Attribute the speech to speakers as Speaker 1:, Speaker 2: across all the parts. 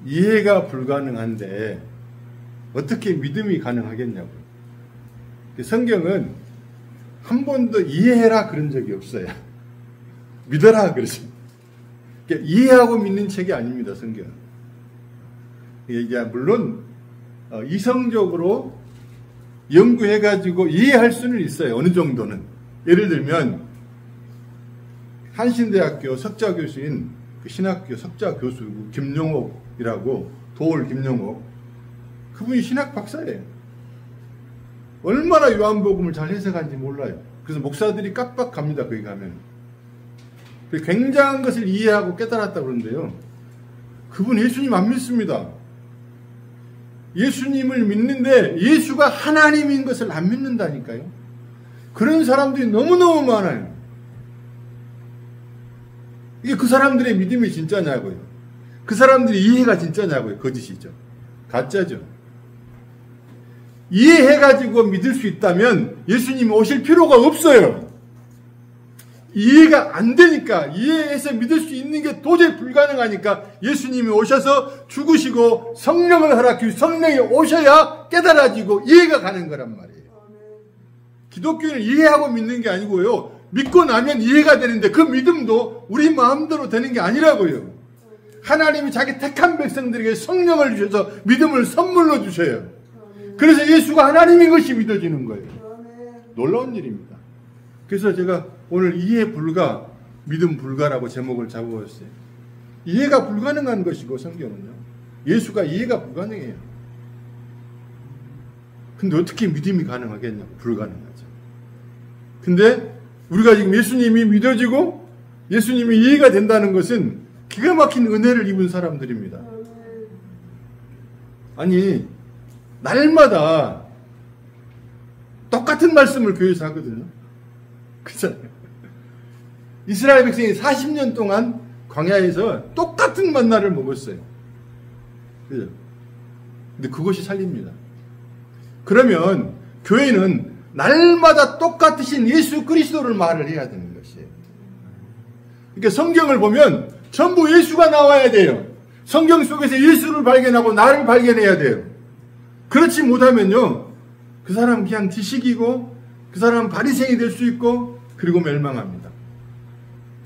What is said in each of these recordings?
Speaker 1: 이해가 불가능한데 어떻게 믿음이 가능하겠냐고요. 성경은 한 번도 이해해라 그런 적이 없어요. 믿어라 그러죠. 그러니까 이해하고 믿는 책이 아닙니다, 성경은. 이제 물론 이성적으로 연구해가지고 이해할 수는 있어요. 어느 정도는. 예를 들면 한신대학교 석자 교수인 그 신학교 석자 교수 김용옥이라고, 도올 김용옥, 그분이 신학 박사예요. 얼마나 요한복음을 잘 해석하는지 몰라요. 그래서 목사들이 깜빡합니다, 거기 가면. 굉장한 것을 이해하고 깨달았다고 그러는데요. 그분 예수님 안 믿습니다. 예수님을 믿는데 예수가 하나님인 것을 안 믿는다니까요. 그런 사람들이 너무너무 많아요. 이게 그 사람들의 믿음이 진짜냐고요. 그 사람들의 이해가 진짜냐고요. 거짓이죠. 가짜죠. 이해해가지고 믿을 수 있다면 예수님이 오실 필요가 없어요. 이해가 안 되니까, 이해해서 믿을 수 있는 게 도저히 불가능하니까 예수님이 오셔서 죽으시고 성령을 허락해 성령이 오셔야 깨달아지고 이해가 가는 거란 말이에요. 기독교는 이해하고 믿는 게 아니고요. 믿고 나면 이해가 되는데 그 믿음도 우리 마음대로 되는 게 아니라고요. 하나님이 자기 택한 백성들에게 성령을 주셔서 믿음을 선물로 주셔요. 그래서 예수가 하나님인 것이 믿어지는 거예요. 놀라운 일입니다. 그래서 제가 오늘 이해 불가, 믿음 불가라고 제목을 잡아봤어요. 이해가 불가능한 것이고 성경은요. 예수가 이해가 불가능해요. 근데 어떻게 믿음이 가능하겠냐고. 불가능하죠. 근데 우리가 지금 예수님이 믿어지고 예수님이 이해가 된다는 것은 기가 막힌 은혜를 입은 사람들입니다. 아니, 날마다 똑같은 말씀을 교회에서 하거든요. 그렇잖아요. 이스라엘 백성이 40년 동안 광야에서 똑같은 만나를 먹었어요. 그죠? 근데 그것이 살립니다. 그러면 교회는 날마다 똑같으신 예수 그리스도를 말을 해야 되는 것이에요. 그러니까 성경을 보면 전부 예수가 나와야 돼요. 성경 속에서 예수를 발견하고 나를 발견해야 돼요. 그렇지 못하면요, 그 사람은 그냥 지식이고 그 사람은 바리새인이 될 수 있고 그리고 멸망합니다.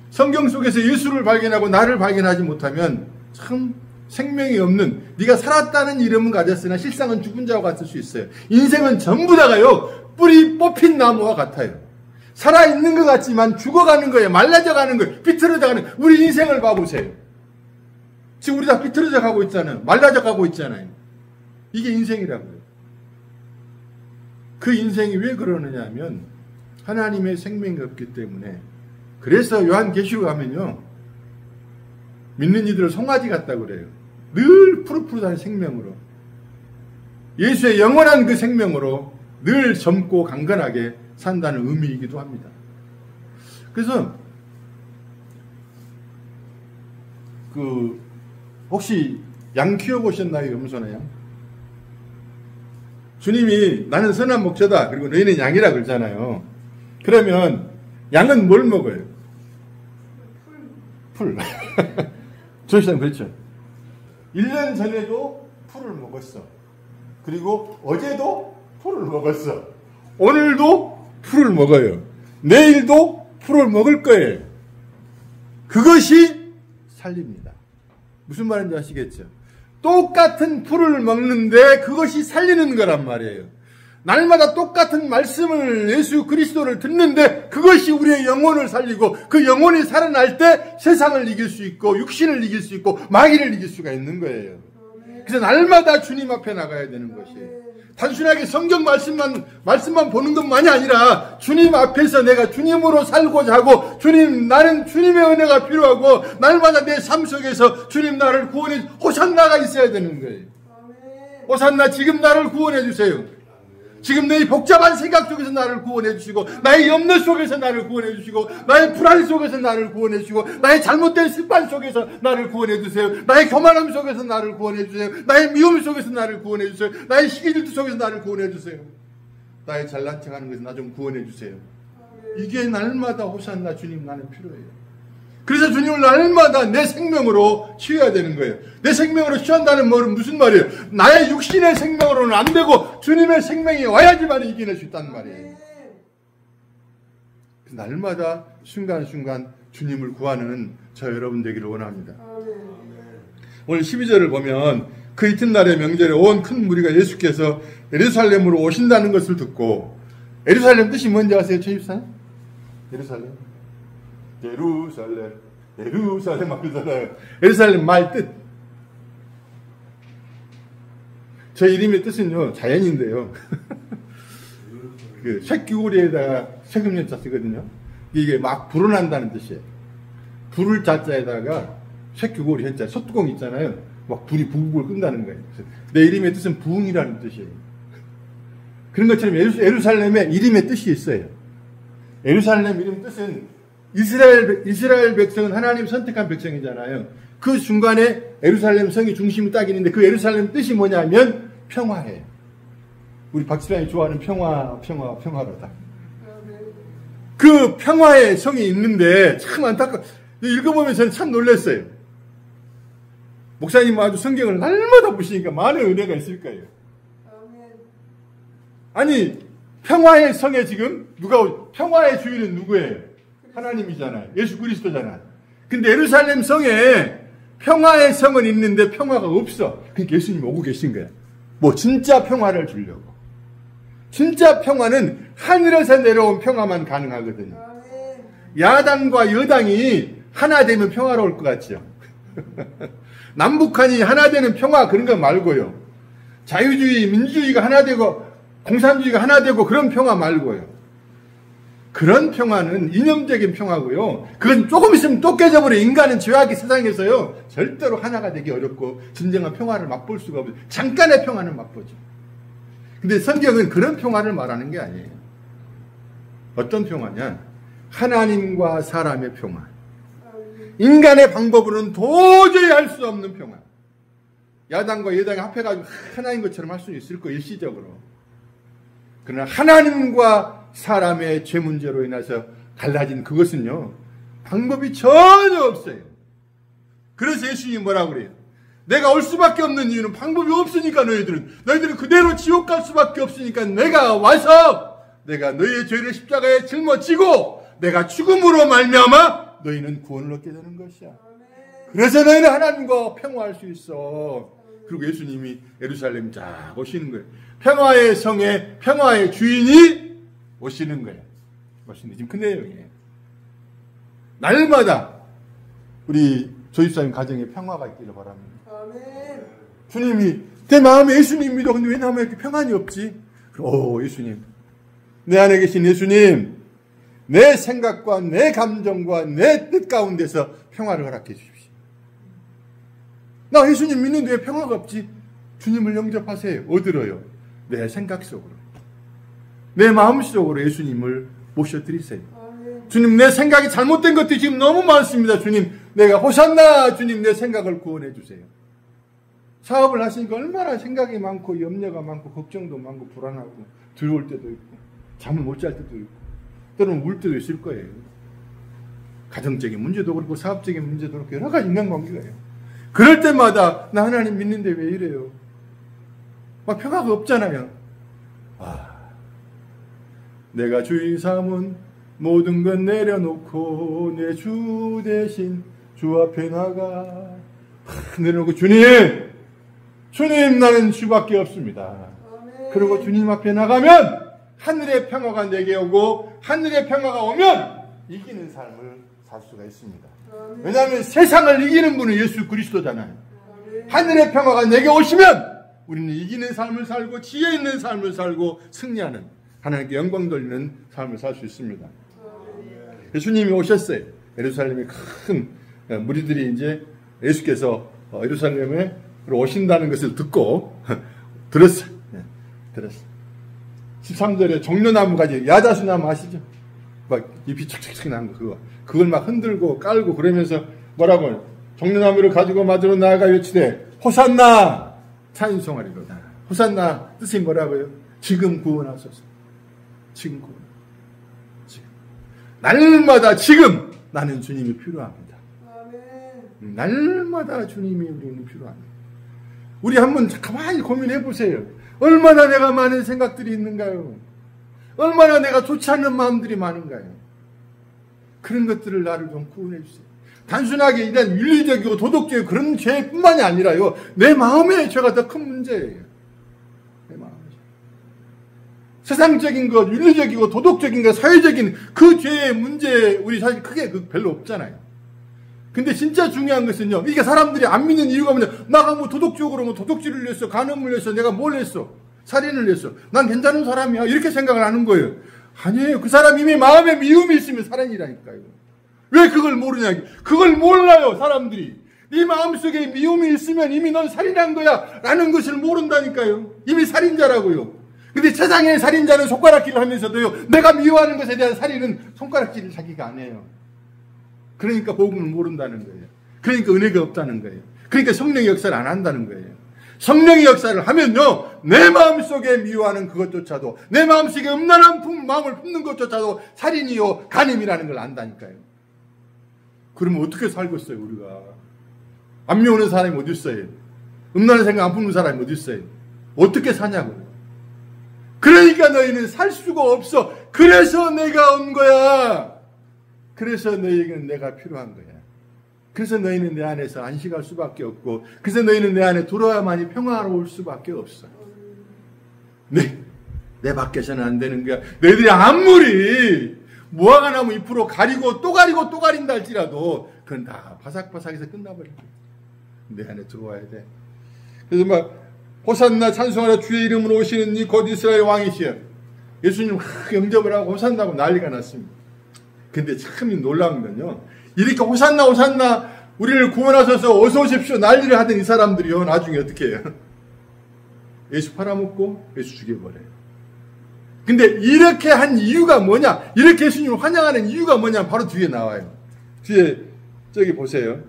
Speaker 1: 성경 속에서 예수를 발견하고 나를 발견하지 못하면 참 생명이 없는, 네가 살았다는 이름은 가졌으나 실상은 죽은 자와 같을 수 있어요. 인생은 전부 다가요 뿌리 뽑힌 나무와 같아요. 살아있는 것 같지만 죽어가는 거예요. 말라져 가는 거예요. 비틀어져 가는 거예요. 우리 인생을 봐보세요. 지금 우리 다 비틀어져 가고 있잖아요. 말라져 가고 있잖아요. 이게 인생이라고요. 그 인생이 왜 그러느냐 하면 하나님의 생명이 없기 때문에. 그래서 요한계시록 가면요, 믿는 이들을 송아지 같다고 그래요. 늘 푸릇푸릇한 생명으로, 예수의 영원한 그 생명으로 늘 젊고 강건하게 산다는 의미이기도 합니다. 그래서 혹시 양 키워보셨나요? 염소나 양? 주님이 나는 선한 목자다, 그리고 너희는 양이라 그러잖아요. 그러면 양은 뭘 먹어요? 풀. 조시장 그렇죠. 1년 전에도 풀을 먹었어. 그리고 어제도 풀을 먹었어. 오늘도 풀을 먹어요. 내일도 풀을 먹을 거예요. 그것이 살립니다. 무슨 말인지 아시겠죠? 똑같은 풀을 먹는데 그것이 살리는 거란 말이에요. 날마다 똑같은 말씀을, 예수 그리스도를 듣는데 그것이 우리의 영혼을 살리고, 그 영혼이 살아날 때 세상을 이길 수 있고 육신을 이길 수 있고 마귀를 이길 수가 있는 거예요. 그래서 날마다 주님 앞에 나가야 되는 것이에요. 단순하게 성경 말씀만 보는 것만이 아니라 주님 앞에서 내가 주님으로 살고자 하고, 나는 주님의 은혜가 필요하고, 날마다 내 삶 속에서 주님 나를 구원해, 호산나가 있어야 되는 거예요. 호산나, 지금 나를 구원해 주세요. 지금 내 복잡한 생각 속에서 나를 구원해 주시고, 나의 염려 속에서 나를 구원해 주시고, 나의 불안 속에서 나를 구원해 주시고, 나의 잘못된 습관 속에서 나를 구원해 주세요. 나의 교만함 속에서 나를 구원해 주세요. 나의 미움 속에서 나를 구원해 주세요. 나의 시기질투 속에서 나를 구원해 주세요. 나의 잘난 척하는 것에서 나 좀 구원해 주세요. 이게 날마다 호산나 주님 나는 필요해요. 그래서 주님을 날마다 내 생명으로 취해야 되는 거예요. 내 생명으로 취한다는 말은 무슨 말이에요? 나의 육신의 생명으로는 안 되고 주님의 생명이 와야지만 이겨낼 수 있다는 말이에요. 날마다 순간순간 주님을 구하는 저 여러분 되기를 원합니다. 오늘 12절을 보면 그 이튿날의 명절에 온 큰 무리가 예수께서 예루살렘으로 오신다는 것을 듣고, 예루살렘 뜻이 뭔지 아세요? 최입사님? 예루살렘 막 그러잖아요. 예루살렘 말 뜻. 저 이름의 뜻은요, 자연인데요. 그 새끼고리에다가 세금연자 쓰거든요. 이게 막 불어난다는 뜻이에요. 불을 자자에다가 새끼고리 현자, 솥뚜껑 있잖아요. 막 불이 부글부글 끈다는 거예요. 내 이름의 뜻은 부흥이라는 뜻이에요. 그런 것처럼 예루살렘의 이름의 뜻이 있어요. 예루살렘 이름 뜻은 이스라엘 백성은 하나님 선택한 백성이잖아요. 그 중간에 예루살렘 성이 중심이 딱 있는데 그 예루살렘 뜻이 뭐냐면 평화예요. 우리 박지장이 좋아하는 평화로다. 그 평화의 성이 있는데 참 읽어보면 저는 참 놀랐어요. 목사님 아주 성경을 날마다 보시니까 많은 은혜가 있을 거예요. 아니, 평화의 성에 지금 평화의 주인은 누구예요? 하나님이잖아요. 예수 그리스도잖아요. 근데 예루살렘 성에 평화의 성은 있는데 평화가 없어. 그러니까 예수님이 오고 계신 거야. 뭐 진짜 평화를 주려고. 진짜 평화는 하늘에서 내려온 평화만 가능하거든요. 야당과 여당이 하나 되면 평화로울 것 같죠. 남북한이 하나 되는 평화 그런 거 말고요. 자유주의, 민주주의가 하나 되고 공산주의가 하나 되고 그런 평화 말고요. 그런 평화는 이념적인 평화고요. 그건 조금 있으면 또 깨져버려. 인간은 죄악의 세상에서요. 절대로 하나가 되기 어렵고 진정한 평화를 맛볼 수가 없어요. 잠깐의 평화는 맛보죠. 근데 성경은 그런 평화를 말하는 게 아니에요. 어떤 평화냐? 하나님과 사람의 평화. 인간의 방법으로는 도저히 할 수 없는 평화. 야당과 여당이 합해가지고 하나인 것처럼 할 수 있을 거예요. 일시적으로. 그러나 하나님과 사람의 죄 문제로 인해서 갈라진 그것은요. 방법이 전혀 없어요. 그래서 예수님이 뭐라고 그래요? 내가 올 수밖에 없는 이유는 방법이 없으니까 너희들은 그대로 지옥 갈 수밖에 없으니까 내가 와서 내가 너희의 죄를 십자가에 짊어지고 내가 죽음으로 말미암아 너희는 구원을 얻게 되는 것이야. 그래서 너희는 하나님과 평화할 수 있어. 그리고 예수님이 예루살렘 쫙 오시는 거예요. 평화의 성에 평화의 주인이 오시는 거예요. 오시는 지금 큰 내용이에요. 날마다 우리 조집사님 가정에 평화가 있기를 바랍니다. 아멘. 주님이 내 마음에 예수님 믿어. 근데 왜 나만 이렇게 평안이 없지? 예수님. 내 안에 계신 예수님. 내 생각과 내 감정과 내 뜻 가운데서 평화를 허락해 주십시오. 나 예수님 믿는데 왜 평화가 없지? 주님을 영접하세요. 어디로요? 내 생각 속으로. 내 마음 속으로 예수님을 모셔드리세요. 주님, 내 생각이 잘못된 것들이 지금 너무 많습니다. 주님, 내가 호산나. 주님, 내 생각을 구원해 주세요. 사업을 하시니까 얼마나 생각이 많고 염려가 많고 걱정도 많고 불안하고 두려울 때도 있고 잠을 못 잘 때도 있고 때로는 울 때도 있을 거예요. 가정적인 문제도 그렇고 사업적인 문제도 그렇고 여러 가지 인간관계가 있어요. 그럴 때마다 나 하나님 믿는데 왜 이래요? 막 평화가 없잖아요. 내가 주인 삼은 모든 것 내려놓고 내 주 대신 주 앞에 나가 내려놓고 주님 나는 주밖에 없습니다. 그리고 주님 앞에 나가면 하늘의 평화가 내게 오고 하늘의 평화가 오면 이기는 삶을 살 수가 있습니다. 왜냐하면 세상을 이기는 분은 예수 그리스도잖아요. 하늘의 평화가 내게 오시면 우리는 이기는 삶을 살고 지혜 있는 삶을 살고 승리하는 하나님께 영광 돌리는 삶을 살 수 있습니다. 예수님이 오셨어요. 예루살렘에 큰 무리들이 이제 예수께서 예루살렘에 오신다는 것을 듣고 들었어요. 들었어요. 13절에 종려나무 가지 야자수나무 아시죠? 막 잎이 촉촉촉 난 거 그걸 막 흔들고 깔고 그러면서 뭐라고 종려나무를 가지고 맞으러 나아가 외치되 호산나 찬송하리로다. 호산나 뜻이 뭐라고요? 지금 구원하소서. 지금 구원. 지금. 날마다 지금 나는 주님이 필요합니다. 날마다 주님이 우리는 필요합니다. 우리 한번 가만히 고민해 보세요. 얼마나 내가 많은 생각들이 있는가요? 얼마나 내가 좋지 않는 마음들이 많은가요? 그런 것들을 나를 좀 구원해 주세요. 단순하게 이런 윤리적이고 도덕적이고 그런 죄뿐만이 아니라요. 내 마음의 죄가 더 큰 문제예요. 내 마음의 죄. 세상적인 것, 윤리적이고 도덕적인 것, 사회적인 그 죄의 문제 우리 사실 크게 별로 없잖아요. 근데 진짜 중요한 것은요. 이게 사람들이 안 믿는 이유가 뭐냐. 나가 뭐 도덕적으로 뭐 도둑질을 했어. 간음을 했어. 내가 뭘 했어. 살인을 했어. 난 괜찮은 사람이야. 이렇게 생각을 하는 거예요. 아니에요. 그 사람 이미 마음에 미움이 있으면 살인이라니까요. 왜 그걸 모르냐. 그걸 몰라요. 사람들이. 네 마음속에 미움이 있으면 이미 넌 살인한 거야. 라는 것을 모른다니까요. 이미 살인자라고요. 근데 세상의 살인자는 손가락질을 하면서도요. 내가 미워하는 것에 대한 살인은 손가락질을 자기가 안 해요. 그러니까 복음을 모른다는 거예요. 그러니까 은혜가 없다는 거예요. 그러니까 성령의 역사를 안 한다는 거예요. 성령의 역사를 하면요. 내 마음속에 미워하는 그것조차도 내 마음속에 음란한 마음을 품는 것조차도 살인이요 간음이라는 걸 안다니까요. 그러면 어떻게 살겠어요 우리가. 안 미우는 사람이 어디 있어요. 음란한 생각 안 품는 사람이 어디 있어요. 어떻게 사냐고요. 그러니까 너희는 살 수가 없어. 그래서 내가 온 거야. 그래서 너희에게는 내가 필요한 거야. 그래서 너희는 내 안에서 안식할 수밖에 없고, 그래서 너희는 내 안에 들어와야만이 평화로울 수밖에 없어. 내 밖에서는 안 되는 거야. 너희들이 아무리 무화과 나무 잎으로 가리고 또 가리고 또 가린다 할지라도 그건 다 바삭바삭해서 끝나버려. 내 안에 들어와야 돼. 그래서 막 호산나 찬송하라 주의 이름으로 오시는 이 곧 이스라엘 왕이시여. 예수님 영접을 하고 호산나고 난리가 났습니다. 근데 참 놀라운 건요. 이렇게 호산나 호산나 우리를 구원하셔서 어서 오십시오 난리를 하던 이 사람들이요. 나중에 어떻게 해요? 예수 팔아먹고 예수 죽여버려요. 근데 이렇게 한 이유가 뭐냐? 이렇게 예수님을 환영하는 이유가 뭐냐? 바로 뒤에 나와요. 뒤에 저기 보세요.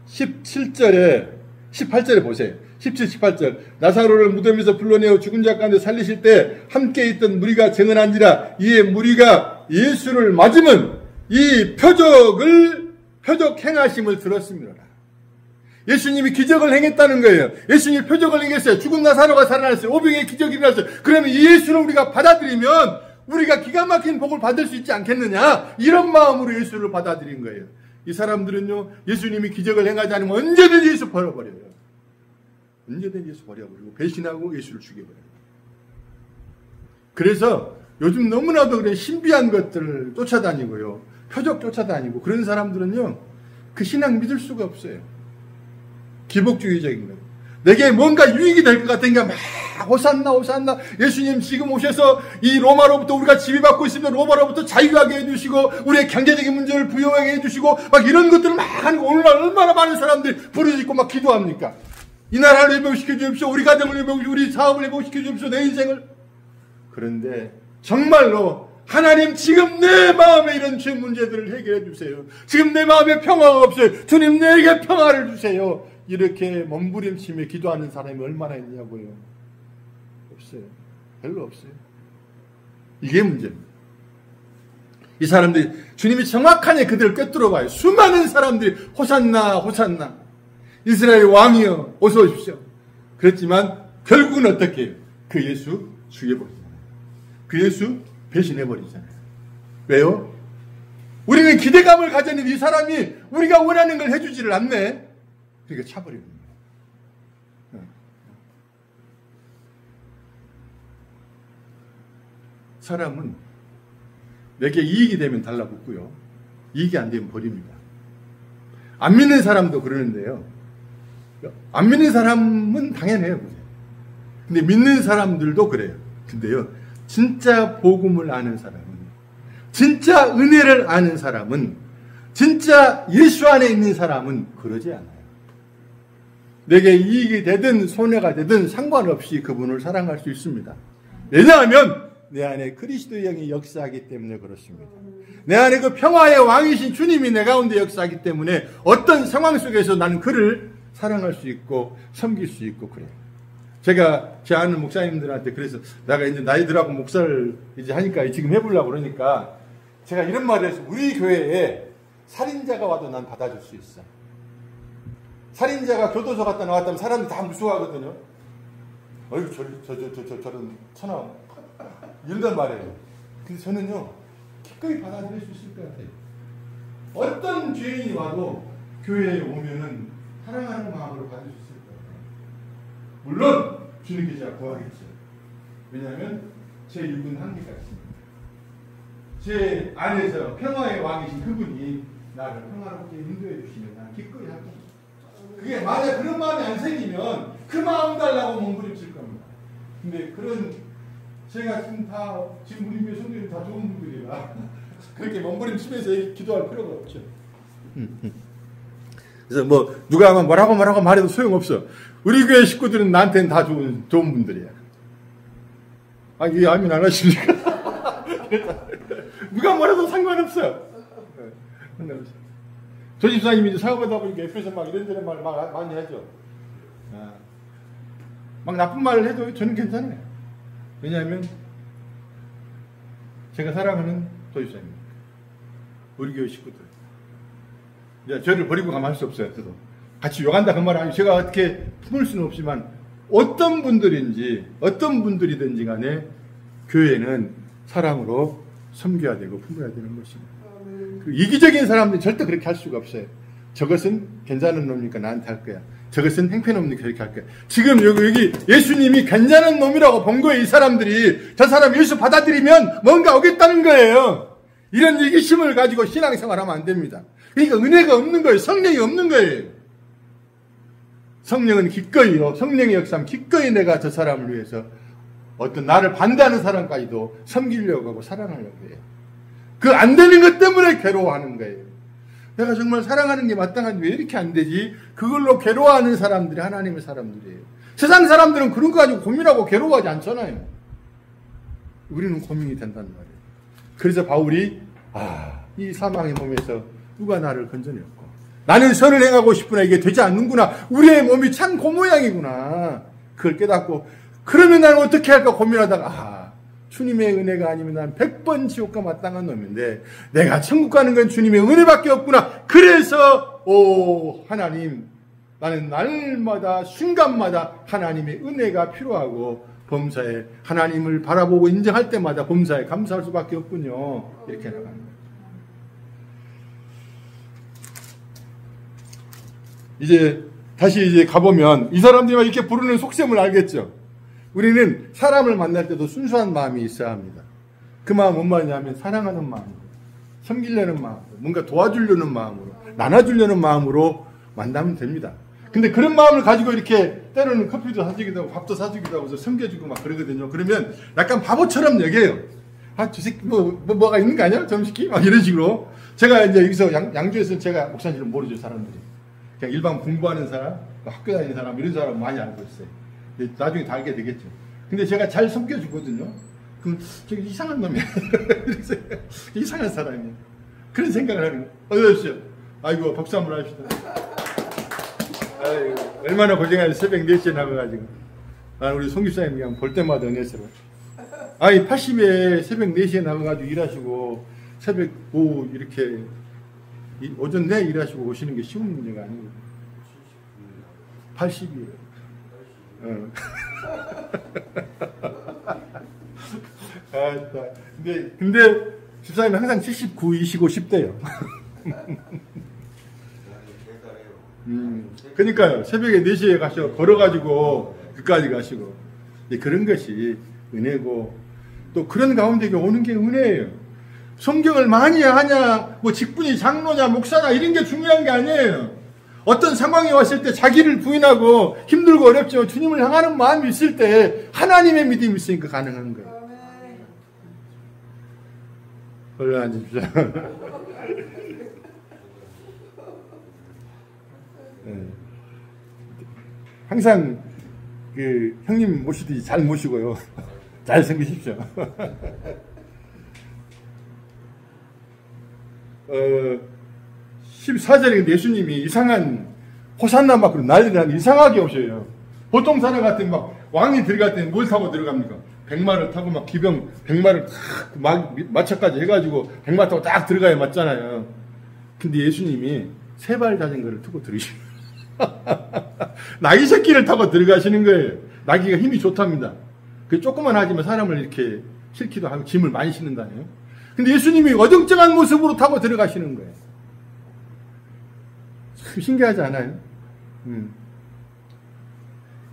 Speaker 1: 17절에 18절에 보세요. 17, 18절. 나사로를 무덤에서 불러내어 죽은 자 가운데 살리실 때 함께 있던 무리가 증언한지라 이에 무리가 예수를 맞으면 이 표적 행하심을 들었습니다. 예수님이 기적을 행했다는 거예요. 예수님이 표적을 행했어요. 죽은 나사로가 살아났어요. 오병의 기적이 일어났어요. 그러면 이 예수를 우리가 받아들이면 우리가 기가 막힌 복을 받을 수 있지 않겠느냐. 이런 마음으로 예수를 받아들인 거예요. 이 사람들은요. 예수님이 기적을 행하지 않으면 언제든지 예수 버려버려요. 언제든지 예수 버려버리고 배신하고 예수를 죽여버려요. 그래서 요즘 너무나도 그런 신비한 것들을 쫓아다니고요. 표적 쫓아다니고 그런 사람들은요. 그 신앙 믿을 수가 없어요. 기복주의적인 거예요. 내게 뭔가 유익이 될 것 같으니까 막 호산나 호산나 예수님 지금 오셔서 이 로마로부터 우리가 지배받고 있으면 로마로부터 자유하게 해주시고 우리의 경제적인 문제를 부여하게 해주시고 막 이런 것들을 막 하는 거 오늘날 얼마나 많은 사람들이 부르짖고 막 기도합니까? 이 나라를 회복시켜 주십시오. 우리 가정을 회복시켜 우리 사업을 회복시켜 주십시오. 내 인생을. 그런데 정말로 하나님 지금 내 마음에 이런 죄 문제들을 해결해 주세요. 지금 내 마음에 평화가 없어요. 주님 내게 평화를 주세요. 이렇게 몸부림치며 기도하는 사람이 얼마나 있냐고요. 없어요. 별로 없어요. 이게 문제입니다. 이 사람들이 주님이 정확하게 그들을 꿰뚫어 봐요. 수많은 사람들이 호산나 호산나 이스라엘 왕이여 어서 오십시오. 그랬지만 결국은 어떻게 해요? 그 예수 죽여버리잖아요. 그 예수 배신해버리잖아요. 왜요? 우리는 기대감을 가졌는데 이 사람이 우리가 원하는 걸 해주지를 않네. 그러니까 차버리는 거예요. 사람은 내게 이익이 되면 달라붙고요. 이익이 안 되면 버립니다. 안 믿는 사람도 그러는데요. 안 믿는 사람은 당연해요. 근데 믿는 사람들도 그래요. 근데요. 진짜 복음을 아는 사람은, 진짜 은혜를 아는 사람은, 진짜 예수 안에 있는 사람은 그러지 않아요. 내게 이익이 되든 손해가 되든 상관없이 그분을 사랑할 수 있습니다. 왜냐하면 내 안에 그리스도의 영이 역사하기 때문에 그렇습니다. 내 안에 그 평화의 왕이신 주님이 내 가운데 역사하기 때문에 어떤 상황 속에서 나는 그를 사랑할 수 있고 섬길 수 있고 그래요. 제가 제 아는 목사님들한테 그래서 내가 이제 나이들하고 목사를 이제 하니까 지금 해보려고 그러니까 제가 이런 말을 해서 우리 교회에 살인자가 와도 난 받아줄 수 있어. 살인자가 교도소 갔다 나왔다면 사람들이 다 무서워하거든요. 어이구, 저런 천하. 이런단 말이에요. 근데 저는요, 기꺼이 받아들일 수 있을 것 같아요. 어떤 죄인이 와도 교회에 오면은 사랑하는 마음으로 받을 수 있을 것 같아요. 물론, 주님께 제가 구하겠죠. 왜냐하면 제 육은 한계가 있습니다. 제 안에서 평화의 왕이신 그분이 나를 평화롭게 인도해 주시면 난 기꺼이 할 겁니다. 그게 만약 그런 마음이 안 생기면 그 마음 달라고 몸부림칠 겁니다. 근데 그런 제가 지금 우리 교회 성도들이 다 좋은 분들이라 그렇게 몸부림치면서 기도할 필요가 없죠. 그래서 뭐 누가 뭐라고 말해도 소용없어. 우리 교회 식구들은 나한테는 다 좋은 분들이야. 아, 이게 아멘 안 하십니까? 누가 뭐라도 상관없어요. 조집사님이 사업하다 보니까 옆에서 막 이런저런 말 많이 하죠. 막 나쁜 말을 해도 저는 괜찮아요. 왜냐하면 제가 사랑하는 조집사입니다. 우리 교회 식구들. 이제 저를 버리고 가면 할 수 없어요. 저도 같이 욕한다 그 말 아니고 제가 어떻게 품을 수는 없지만 어떤 분들이든지 간에 교회는 사랑으로 섬겨야 되고 품어야 되는 것입니다. 그 이기적인 사람들이 절대 그렇게 할 수가 없어요. 저것은 괜찮은 놈이니까 나한테 할 거야. 저것은 행패놈이니까 그렇게 할 거야. 지금 여기 예수님이 괜찮은 놈이라고 본 거예요. 이 사람들이. 저 사람 예수 받아들이면 뭔가 오겠다는 거예요. 이런 이기심을 가지고 신앙생활하면 안 됩니다. 그러니까 은혜가 없는 거예요. 성령이 없는 거예요. 성령은 기꺼이요. 성령의 역사는 기꺼이 내가 저 사람을 위해서 어떤 나를 반대하는 사람까지도 섬기려고 하고 사랑하려고 해요. 그 안 되는 것 때문에 괴로워하는 거예요. 내가 정말 사랑하는 게 마땅한데 왜 이렇게 안 되지? 그걸로 괴로워하는 사람들이 하나님의 사람들이에요. 세상 사람들은 그런 거 가지고 고민하고 괴로워하지 않잖아요. 우리는 고민이 된단 말이에요. 그래서 바울이 이 사망의 몸에서 누가 나를 건져냈고 나는 선을 행하고 싶으나 이게 되지 않는구나. 우리의 몸이 참 그 모양이구나. 그걸 깨닫고 그러면 나는 어떻게 할까 고민하다가 주님의 은혜가 아니면 난 100번 지옥과 마땅한 놈인데 내가 천국 가는 건 주님의 은혜밖에 없구나. 그래서 하나님 나는 날마다 순간마다 하나님의 은혜가 필요하고 범사에 하나님을 바라보고 인정할 때마다 범사에 감사할 수밖에 없군요. 이렇게 나가는 거예요. 다시 가보면 이 사람들이 이렇게 부르는 속셈을 알겠죠. 우리는 사람을 만날 때도 순수한 마음이 있어야 합니다. 그 마음 뭔 말이냐면 사랑하는 마음으로, 섬기려는 마음으로, 뭔가 도와주려는 마음으로, 나눠주려는 마음으로 만나면 됩니다. 근데 그런 마음을 가지고 이렇게 때로는 커피도 사주기도 하고 밥도 사주기도 하고 섬겨주고 막 그러거든요. 그러면 약간 바보처럼 여겨요. 저 새끼 뭐가 있는 거 아니야? 점심기? 막 이런 식으로. 제가 이제 여기서 양주에서 제가 목사님은 모르죠, 사람들이. 그냥 일반 공부하는 사람, 학교 다니는 사람, 이런 사람 많이 알고 있어요. 나중에 다 알게 되겠죠. 근데 제가 잘 섬겨주거든요. 그럼 저기 이상한 놈이야. 이상한 사람이야. 그런 생각을 하는 거예요. 어서 오십시오. 아이고, 박수 한번 합시다. 아이고, 얼마나 고생하지. 새벽 4시에 나가가지고. 우리 송집사님 그냥 볼 때마다 은혜스러워. 80에 새벽 4시에 나가가지고 일하시고, 새벽 오후 이렇게 오전 내 일하시고 오시는 게 쉬운 문제가 아니거든요. 80이에요. 근데 집사님이 항상 79이시고 10대요. 그러니까요. 새벽에 4시에 가셔 걸어가지고 그까지 가시고 그런 것이 은혜고 또 그런 가운데 오는 게 은혜예요. 성경을 많이 하냐, 뭐 직분이 장로냐, 목사냐 이런 게 중요한 게 아니에요. 어떤 상황이 왔을 때 자기를 부인하고 힘들고 어렵지만 주님을 향하는 마음이 있을 때 하나님의 믿음이 있으니까 가능한 거예요. 얼른 앉으십시오. 항상 그 형님 모시듯이 잘 모시고요. 잘 섬기십시오. 14절에 예수님이 이상한 호산나 막 그런 난리를 이상하게 오셔요. 보통 사람 같은 막 왕이 들어갈 때는 뭘 타고 들어갑니까? 백마를 타고 막 기병 백마를 막 마차까지 해가지고 백마 타고 딱 들어가야 맞잖아요. 근데 예수님이 세발 자전거를 타고 들으시는 나귀 새끼를 타고 들어가시는 거예요. 나귀가 힘이 좋답니다. 그 조그만 하지만 사람을 이렇게 실기도 하고 짐을 많이 싣는다네요. 근데 예수님이 어정쩡한 모습으로 타고 들어가시는 거예요. 참 신기하지 않아요?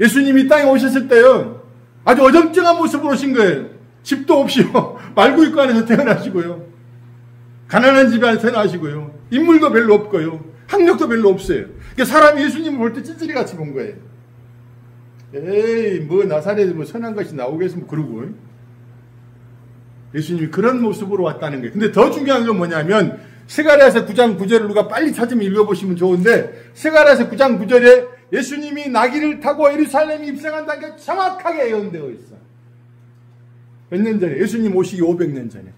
Speaker 1: 예수님이 땅에 오셨을 때요, 아주 어정쩡한 모습으로 오신 거예요. 집도 없이요, 말구입구 안에서 태어나시고요, 가난한 집에 안에서 태어나시고요, 인물도 별로 없고요, 학력도 별로 없어요. 그러니까 사람이 예수님을 볼 때 찌질이 같이 본 거예요. 에이, 뭐 나사렛에 뭐 선한 것이 나오겠으면 그러고. 예수님이 그런 모습으로 왔다는 거예요. 근데 더 중요한 건 뭐냐면 스가랴서 9장 9절을 누가 빨리 찾으면 읽어보시면 좋은데, 스가랴서 9장 9절에 예수님이 나귀를 타고 예루살렘에 입성한다는 게 정확하게 예언되어 있어. 몇 년 전에, 예수님 오시기 500년 전에.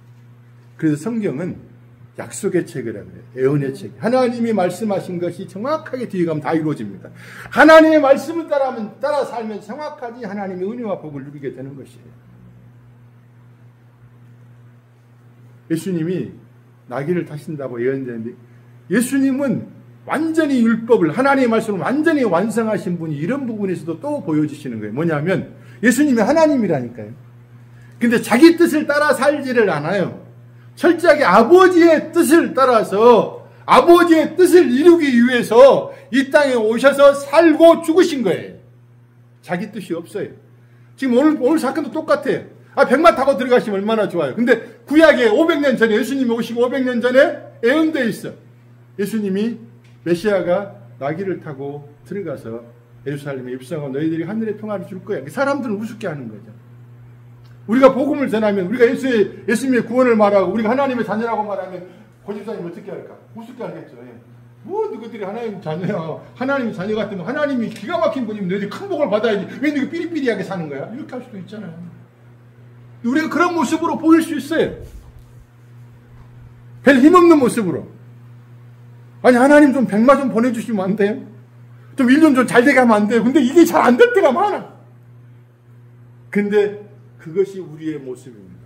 Speaker 1: 그래서 성경은 약속의 책이라고 해요. 예언의 책. 하나님이 말씀하신 것이 정확하게 뒤에 가면 다 이루어집니다. 하나님의 말씀을 따라 살면 정확하게 하나님의 은혜와 복을 누리게 되는 것이에요. 예수님이 나귀를 타신다고 예언되는데, 예수님은 완전히 율법을, 하나님의 말씀을 완전히 완성하신 분이 이런 부분에서도 또 보여주시는 거예요. 뭐냐면 예수님이 하나님이라니까요. 근데 자기 뜻을 따라 살지를 않아요. 철저하게 아버지의 뜻을 따라서 아버지의 뜻을 이루기 위해서 이 땅에 오셔서 살고 죽으신 거예요. 자기 뜻이 없어요. 지금 오늘 사건도 똑같아요. 백마 타고 들어가시면 얼마나 좋아요. 근데 구약에 500년 전에, 예수님이 오시고 500년 전에 예언되어 있어. 예수님이 메시아가 나귀를 타고 들어가서 예루살렘에 입성하고 너희들이 하늘의 평화를 줄 거야. 사람들은 우습게 하는 거죠. 우리가 복음을 전하면, 우리가 예수님의 구원을 말하고 우리가 하나님의 자녀라고 말하면 고집사님 어떻게 할까? 우습게 하겠죠. 뭐 너희들이 하나님 자녀야, 하나님의 자녀 같으면 하나님이 기가 막힌 분이면 너희들이 큰 복을 받아야지 왜 너희 삐리삐리하게 사는 거야? 이렇게 할 수도 있잖아요. 우리가 그런 모습으로 보일 수 있어요. 별 힘없는 모습으로. 아니, 하나님 좀 백마 좀 보내주시면 안 돼요? 좀 일 좀 잘 되게 하면 안 돼요? 근데 이게 잘 안 될 때가 많아. 근데 그것이 우리의 모습입니다.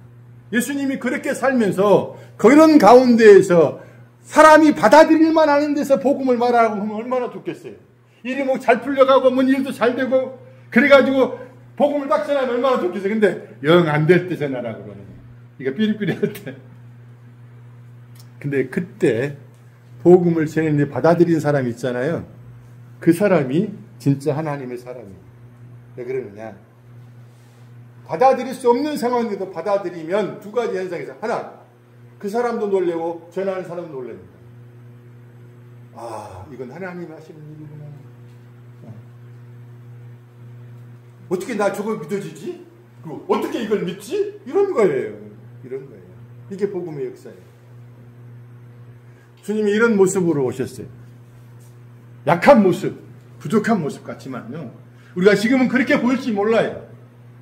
Speaker 1: 예수님이 그렇게 살면서 그런 가운데에서 사람이 받아들일만 하는 데서 복음을 말하고 하면 얼마나 좋겠어요. 일이 뭐 잘 풀려가고 뭔 일도 잘 되고 그래가지고 복음을 딱 전하면 얼마나 좋겠어요. 근데 영 안 될 때 전하라고 그러는 거예요. 이거 삐리삐리할 때. 근데 그때 복음을 전했는데 받아들인 사람이 있잖아요. 그 사람이 진짜 하나님의 사람이에요. 왜 그러느냐? 받아들일 수 없는 상황에도 받아들이면 두 가지 현상이 있어요. 하나, 그 사람도 놀래고 전하는 사람도 놀랍니다. 아, 이건 하나님이 하시는 일이구나. 어떻게 나 저걸 믿어지지? 그리고 어떻게 이걸 믿지? 이런 거예요. 이런 거예요. 이게 복음의 역사예요. 주님이 이런 모습으로 오셨어요. 약한 모습, 부족한 모습 같지만요. 우리가 지금은 그렇게 보일지 몰라요.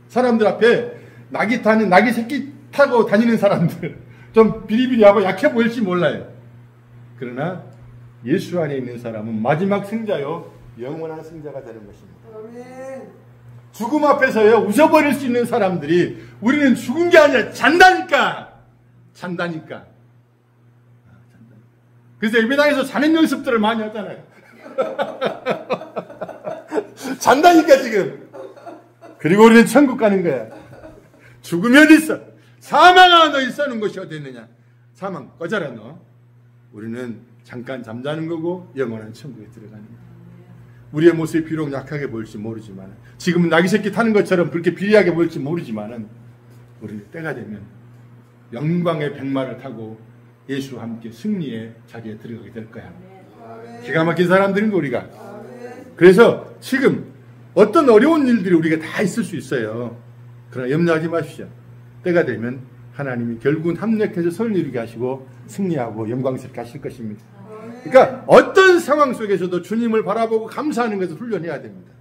Speaker 1: 사람들 앞에 나귀 새끼 타고 다니는 사람들, 좀 비리비리하고 약해 보일지 몰라요. 그러나 예수 안에 있는 사람은 마지막 승자요, 영원한 승자가 되는 것입니다. 아멘. 죽음 앞에서요, 웃어버릴 수 있는 사람들이, 우리는 죽은 게 아니라 잔다니까. 그래서 예배당에서 자는 연습들을 많이 하잖아요. 잔다니까 지금. 그리고 우리는 천국 가는 거야. 죽음이 어디 있어? 사망아 너희 써는 것이 어디 있느냐? 사망 꺼져라 너. 우리는 잠깐 잠자는 거고 영원한 천국에 들어가는 거야. 우리의 모습이 비록 약하게 보일지 모르지만, 지금은 나귀 새끼 타는 것처럼 그렇게 비리하게 보일지 모르지만, 우리는 때가 되면 영광의 백마를 타고 예수와 함께 승리의 자리에 들어가게 될 거야. 기가 막힌 사람들인 거 우리가. 그래서 지금 어떤 어려운 일들이 우리가 다 있을 수 있어요. 그러나 염려하지 마십시오. 때가 되면 하나님이 결국은 합력해서 선을 이루게 하시고 승리하고 영광스럽게 하실 것입니다. 그러니까 어떤 상황 속에서도 주님을 바라보고 감사하는 것을 훈련해야 됩니다.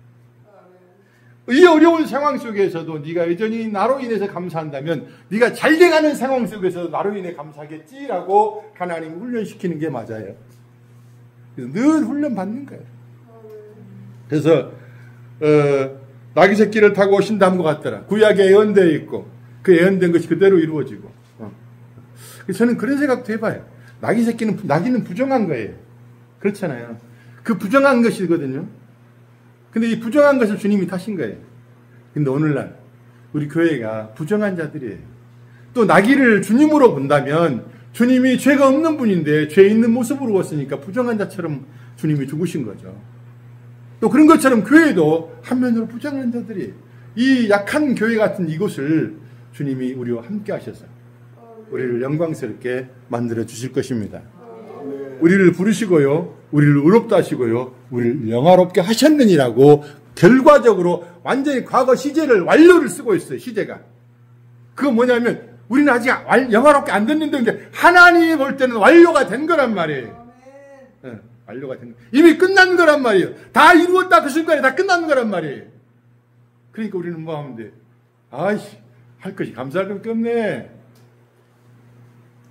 Speaker 1: 이 어려운 상황 속에서도 네가 여전히 나로 인해서 감사한다면 네가 잘 돼가는 상황 속에서도 나로 인해 감사하겠지라고 하나님이 훈련시키는 게 맞아요. 그래서 늘 훈련받는 거예요. 그래서 나귀 새끼를 타고 오신다는 것 같더라. 구약에 예언되어 있고 그 예언된 것이 그대로 이루어지고. 저는 그런 생각도 해봐요. 나귀는 부정한 거예요. 그렇잖아요. 그 부정한 것이거든요. 근데 이 부정한 것을 주님이 타신 거예요. 근데 오늘날 우리 교회가 부정한 자들이에요. 또 나귀를 주님으로 본다면 주님이 죄가 없는 분인데 죄 있는 모습으로 왔으니까 부정한 자처럼 주님이 죽으신 거죠. 또 그런 것처럼 교회도 한면으로 부정한 자들이에요. 이 약한 교회 같은 이곳을 주님이 우리와 함께 하셔서 우리를 영광스럽게 만들어 주실 것입니다. 우리를 부르시고요, 우리를 의롭다 하시고요, 우리를 영화롭게 하셨느니라고 결과적으로 완전히 과거 시제를 완료를 쓰고 있어요. 시제가. 그건 뭐냐면 우리는 아직 영화롭게 안 됐는데 하나님이 볼 때는 완료가 된 거란 말이에요. 네, 완료가 된 거. 이미 끝난 거란 말이에요. 다 이루었다 그 순간에 다 끝난 거란 말이에요. 그러니까 우리는 뭐 하면 돼? 아이씨, 할 것이 감사할 것밖에 없네.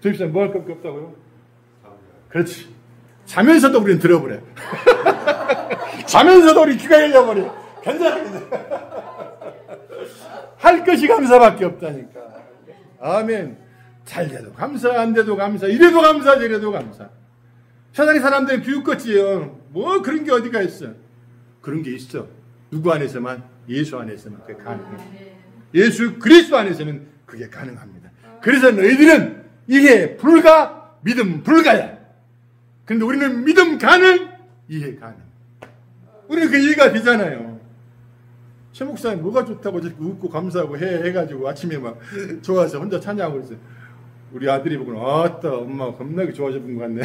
Speaker 1: 조입사님 뭐 할 것밖에 없다고요? 그렇지. 자면서도 우리는 들어버려. 자면서도 우리 귀가 열려버려. 괜찮아. 할 것이 감사밖에 없다니까. 아멘. 잘 돼도 감사, 안 돼도 감사, 이래도 감사, 저래도 감사. 세상의 사람들은 비웃겠지요. 뭐 그런 게 어디가 있어. 그런 게 있어. 누구 안에서만? 예수 안에서만 그게 가능해. 예수 그리스도 안에서는 그게 가능합니다. 그래서 너희들은 이해 불가, 믿음 불가야. 근데 우리는 믿음 가능, 이해 가능. 우리는 그 이해가 되잖아요. 최 목사님 뭐가 좋다고 저렇게 웃고 감사하고 해가지고 아침에 막 좋아서 혼자 찬양하고 있어요. 우리 아들이 보고는 아따 엄마가 겁나게 좋아져 본 것 같네.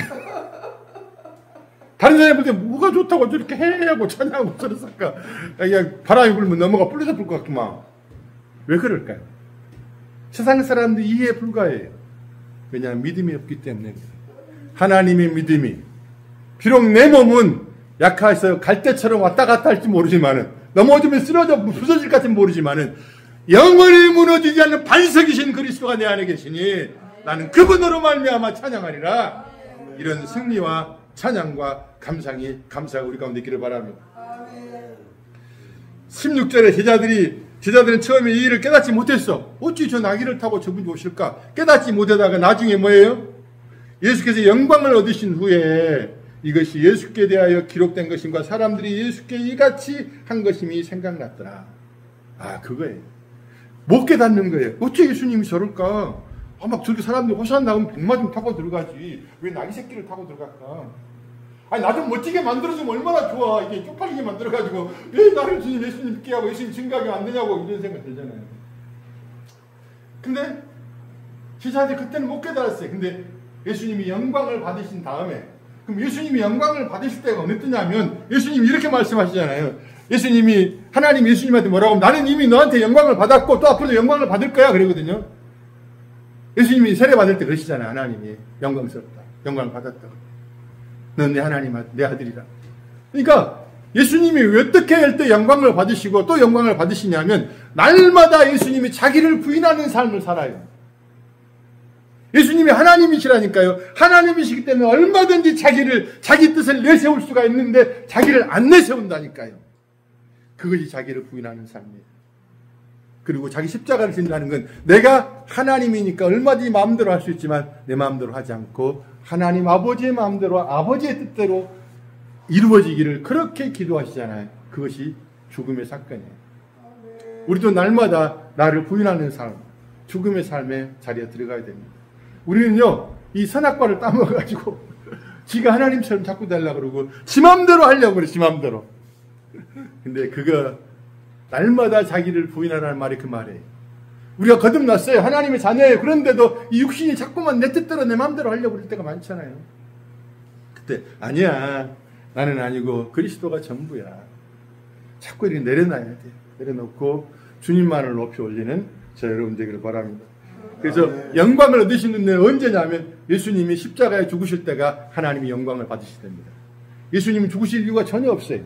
Speaker 1: 다른 사람이 볼 때 뭐가 좋다고 저렇게 해하고 찬양하고 저랬을까. 그냥 바람이 불면 넘어가 불려서 불 것 같구만. 왜 그럴까요? 세상 사람들이 이해 불가해요. 왜냐하면 믿음이 없기 때문에. 하나님의 믿음이 비록 내 몸은 약해서 갈대처럼 왔다 갔다 할지 모르지만은 넘어지면 쓰러져 부서질 것 같으면 모르지만은 영원히 무너지지 않는 반석이신 그리스도가 내 안에 계시니 나는 그분으로 말미암아 찬양하리라. 이런 승리와 찬양과 감사가 우리 가운데 있기를 바랍니다. 16절에 제자들은 처음에 이 일을 깨닫지 못했어. 어찌 저 나귀를 타고 저분이 오실까? 깨닫지 못하다가 나중에 뭐예요? 예수께서 영광을 얻으신 후에 이것이 예수께 대하여 기록된 것임과 사람들이 예수께 이같이 한 것임이 생각났더라. 아, 그거예요. 못 깨닫는 거예요. 어째 예수님이 저럴까? 막 저렇게 사람들이 호산 나오면 백마 좀 타고 들어가지. 왜 나귀 새끼를 타고 들어갈까? 아니, 나 좀 멋지게 만들어주면 얼마나 좋아. 이게 쪽팔리게 만들어가지고, 왜 나를 예수님 믿게 하고 예수님 증거하면 안 되냐고 이런 생각 들잖아요. 근데, 제자들 그때는 못 깨달았어요. 근데 예수님이 영광을 받으신 다음에, 그럼 예수님이 영광을 받으실 때가 어느 때냐면, 예수님이 이렇게 말씀하시잖아요. 하나님 예수님한테 뭐라고 하면, 나는 이미 너한테 영광을 받았고, 또 앞으로도 영광을 받을 거야. 그러거든요. 예수님이 세례 받을 때 그러시잖아요. 하나님이 영광스럽다. 영광을 받았다. 넌 내 하나님, 내 아들이라. 그러니까 예수님이 어떻게 할 때 영광을 받으시고 또 영광을 받으시냐면 날마다 예수님이 자기를 부인하는 삶을 살아요. 예수님이 하나님이시라니까요. 하나님이시기 때문에 얼마든지 자기 뜻을 내세울 수가 있는데 자기를 안 내세운다니까요. 그것이 자기를 부인하는 삶이에요. 그리고 자기 십자가를 진다는 건 내가 하나님이니까 얼마든지 마음대로 할 수 있지만 내 마음대로 하지 않고 하나님 아버지의 마음대로 아버지의 뜻대로 이루어지기를 그렇게 기도하시잖아요. 그것이 죽음의 사건이에요. 우리도 날마다 나를 부인하는 삶, 죽음의 삶의 자리에 들어가야 됩니다. 우리는요, 이 선악과를 따먹어가지고 지가 하나님처럼 자꾸 되려고 그러고 지 마음대로 하려고 그래, 지 마음대로. 근데 그거 날마다 자기를 부인하라는 말이 그 말이에요. 우리가 거듭났어요. 하나님의 자녀예요. 그런데도 이 육신이 자꾸만 내 뜻대로 내 마음대로 하려고 그럴 때가 많잖아요. 그때 아니야. 나는 아니고 그리스도가 전부야. 자꾸 이렇게 내려놔야 돼. 내려놓고 주님만을 높이 올리는 저 여러분 되기를 바랍니다. 그래서 영광을 얻으시는 데 언제냐면 예수님이 십자가에 죽으실 때가 하나님이 영광을 받으실 때입니다. 예수님이 죽으실 이유가 전혀 없어요.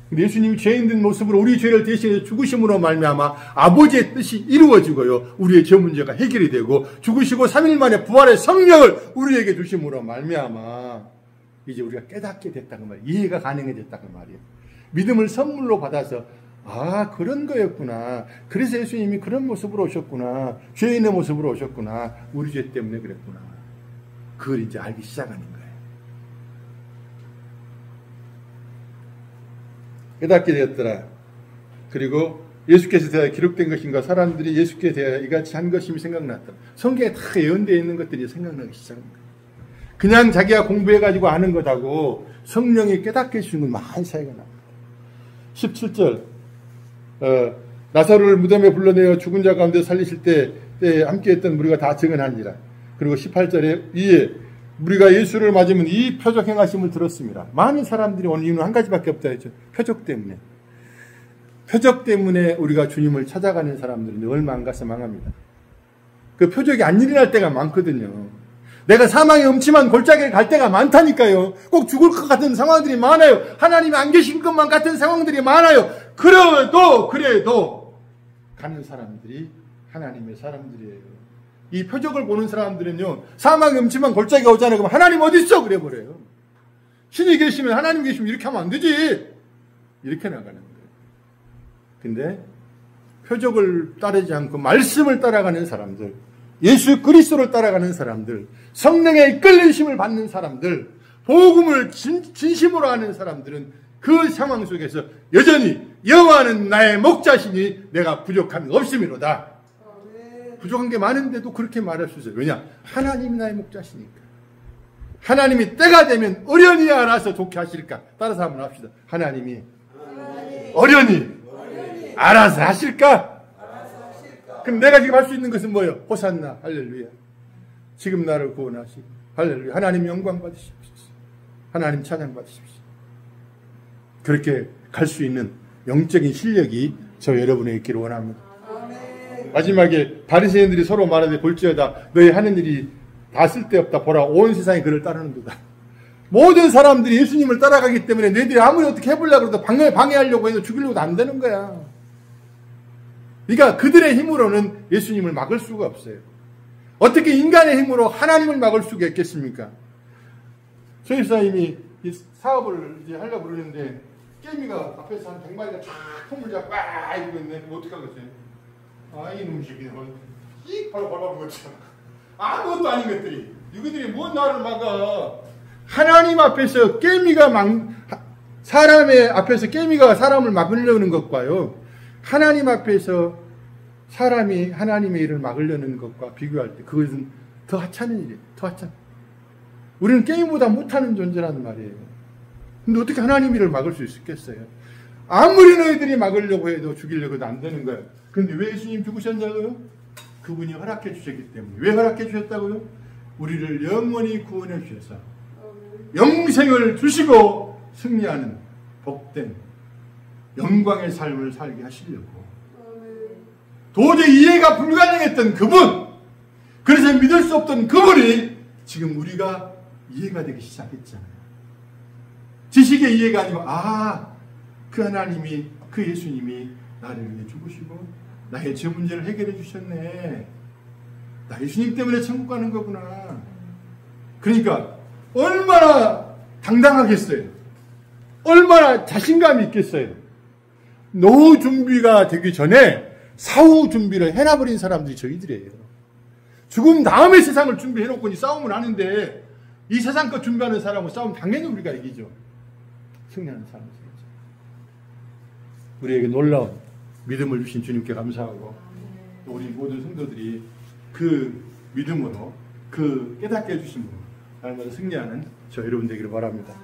Speaker 1: 근데 예수님이 죄인 된 모습으로 우리 죄를 대신해서 죽으심으로 말미암아 아버지의 뜻이 이루어지고요. 우리의 죄 문제가 해결이 되고 죽으시고 3일 만에 부활의 성령을 우리에게 주심으로 말미암아 이제 우리가 깨닫게 됐다는 말이에요. 이해가 가능해졌다는 말이에요. 믿음을 선물로 받아서 아, 그런 거였구나. 그래서 예수님이 그런 모습으로 오셨구나. 죄인의 모습으로 오셨구나. 우리 죄 때문에 그랬구나. 그걸 이제 알기 시작하는 거예요. 깨닫게 되었더라. 그리고 예수께서 대하여 기록된 것인가, 사람들이 예수께 대하여 이같이 한 것임이 생각났다. 성경에 다 예언되어 있는 것들이 생각나기 시작합니다. 그냥 자기가 공부해가지고 아는 것하고 성령이 깨닫게 해주는 건 많이 차이가 납니다. 17절 나사로를 무덤에 불러내어 죽은 자 가운데 살리실 때 함께했던 무리가 다 증언하니라. 그리고 18절에 이에 우리가 예수를 맞으면 이 표적 행하심을 들었습니다. 많은 사람들이 오는 이유는 한 가지밖에 없다 했죠. 표적 때문에. 표적 때문에 우리가 주님을 찾아가는 사람들은 얼마 안 가서 망합니다. 그 표적이 안 일어날 때가 많거든요. 내가 사망의 음침한 골짜기에 갈 때가 많다니까요. 꼭 죽을 것 같은 상황들이 많아요. 하나님이 안 계신 것만 같은 상황들이 많아요. 그래도 가는 사람들이 하나님의 사람들이에요. 이 표적을 보는 사람들은요, 사망의 음침한 골짜기가 오잖아요. 그럼 하나님 어디 있어? 그래 버려요. 신이 계시면, 하나님 계시면 이렇게 하면 안 되지. 이렇게 나가는 거예요. 근데 표적을 따르지 않고 말씀을 따라가는 사람들, 예수 그리스도를 따라가는 사람들, 성령의 이끌리심을 받는 사람들, 복음을 진심으로 하는 사람들은 그 상황 속에서 여전히 여호와는 나의 목자시니 내가 부족함이 없음이로다. 부족한 게 많은데도 그렇게 말할 수 있어요. 왜냐? 하나님이 나의 목자시니까. 하나님이 때가 되면 어련히 알아서 좋게 하실까? 따라서 한번 합시다. 하나님이 어련히 알아서 하실까? 그럼 내가 지금 할 수 있는 것은 뭐예요? 호산나, 할렐루야. 지금 나를 구원하시고, 할렐루야. 하나님 영광 받으십시오. 하나님 찬양 받으십시오. 그렇게 갈 수 있는 영적인 실력이 저 여러분에 있기를 원합니다. 마지막에 바리새인들이 서로 말하되 볼지어다 너희 하는 일이 다 쓸데없다. 보라 온 세상이 그를 따르는도다. 모든 사람들이 예수님을 따라가기 때문에 너희들이 아무리 어떻게 해보려고 해도 방해하려고 해도 죽이려고도 안 되는 거야. 그러니까 그들의 힘으로는 예수님을 막을 수가 없어요. 어떻게 인간의 힘으로 하나님을 막을 수가 있겠습니까? 소입사님이 이 사업을 이제 하려고 그러는데 깨미가 앞에서 한 100마리가 쫙 폼을 잡고 와 이러고 있는데 어떻게 하겠어요? 아, 이 놈식이 씩 바로 그렇죠. 아무것도 아닌 것들이 이들이 뭔 나를 막아. 하나님 앞에서 깨미가 사람의 앞에서 깨미가 사람을 막으려는 것과요, 하나님 앞에서 사람이 하나님의 일을 막으려는 것과 비교할 때 그것은 더 하찮은 일이에요. 더 하찮은. 우리는 게임보다 못하는 존재라는 말이에요. 근데 어떻게 하나님 일을 막을 수 있겠어요? 아무리 너희들이 막으려고 해도 죽이려고 해도 안 되는 거예요. 그런데 왜 예수님 죽으셨냐고요? 그분이 허락해 주셨기 때문에. 왜 허락해 주셨다고요? 우리를 영원히 구원해 주셔서 영생을 주시고 승리하는 복된 영광의 삶을 살게 하시려고. 도저히 이해가 불가능했던 그분, 그래서 믿을 수 없던 그분이 지금 우리가 이해가 되기 시작했잖아요. 지식의 이해가 아니고 그 하나님이, 그 예수님이 나를 위해 죽으시고 나의 제 문제를 해결해 주셨네. 나 예수님 때문에 천국 가는 거구나. 그러니까 얼마나 당당하겠어요. 얼마나 자신감이 있겠어요. 노후 준비가 되기 전에 사후 준비를 해놔버린 사람들이 저희들이에요. 죽음 다음에 세상을 준비해놓고 싸움을 하는데 이 세상 것 준비하는 사람은 싸움 당연히 우리가 이기죠. 승리하는 사람은. 우리에게 놀라운 믿음을 주신 주님께 감사하고, 또 우리 모든 성도들이 그 믿음으로, 그 깨닫게 해주심으로 날마다 승리하는 저 여러분 되기를 바랍니다.